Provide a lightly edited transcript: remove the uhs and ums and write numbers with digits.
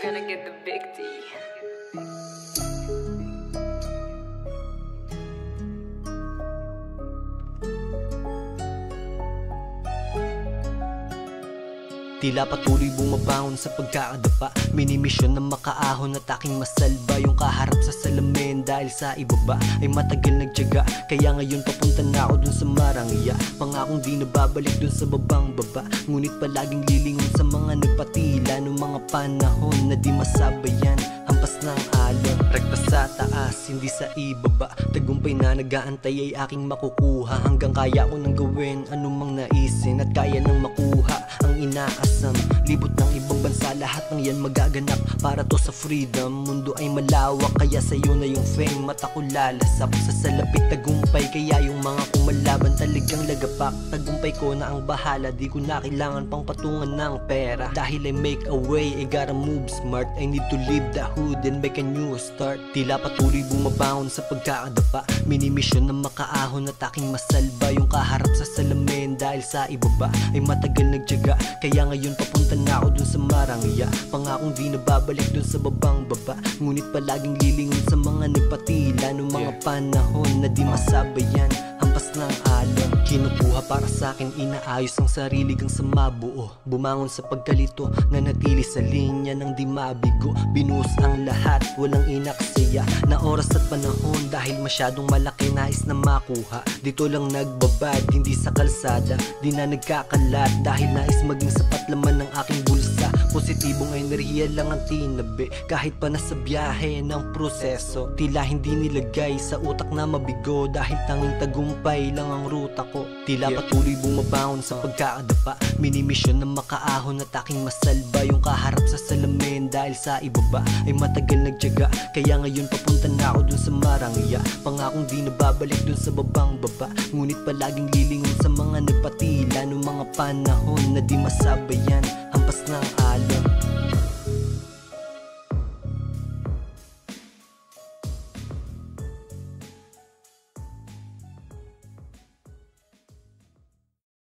gonna get the big D. Tila patuloy bumabangon sa pagkakadapa, minimisyon na makaahon at aking masalba yung kaharap sa salamin. Dahil sa ibaba ay matagal nagtiyaga, kaya ngayon papunta na ako dun sa Marangiya. Pangakong di nababalik dun sa babang baba, ngunit palaging lilingon sa mga nagpatila nung mga panahon na di masabayan. Hampas ng alon, rekta sa taas, hindi sa ibaba. Tagumpay na nag-aantay ay aking makukuha, hanggang kaya ko nang gawin anumang naisin at kaya nang makuha ang inaasam. Libot ng ibang bansa, lahat ng yan magaganap para to sa freedom. Mundo ay malawak, kaya sa'yo na yung fame. Mata ko lalasap sa salapit tagumpay, kaya yung mga kumalaban talagang lagapak. Tagumpay ko na ang bahala, di ko na kailangan pang patungan ng pera. Dahil I make a way, I gotta move smart. I need to leave the hood and make a new start. Tila patuloy bumabangon sa pagkakadapa, minimisyon na makaahon at aking masalba yung kaharap sa salamin. Dahil sa ibaba ay matagal nagtiyaga, kaya ngayon papunta na ako dun sa Marangiya. Pangakong di nababalik dun sa babang baba, ngunit palaging lilingon sa mga nagpatila nung mga panahon na di masabayan. Hampas ng alon, kinukuha para sa akin, inaayos ang sarili kang sa mabuo. Bumangon sa pagkalito, nanatili sa linya ng di mabigo. Binuhos ang lahat, walang inaksaya na oras at panahon, dahil masyadong malaki nais na makuha. Dito lang nagbabad, hindi sa kalsada, di na nagkakalat, dahil nais maging sapat laman ng aking bulsa. Positibong enerhiya lang ang tinabi, kahit pa nasa biyahe ng proseso. Tila hindi nilagay sa utak na mabigo, dahil tanging tagumpay lang ang ruta ko. Tila patuloy bumabangon sa pagkakadapa, minimisyon na makaahon at aking masalba yung kaharap sa salamin. Dahil sa ibaba ay matagal nagtiyaga, kaya ngayon papunta na ako dun sa Marangiya. Pangakong di nababalik dun sa babang baba, ngunit palaging lilingon sa mga nagpatila nung mga panahon na di masabayan. Hampas ng alon.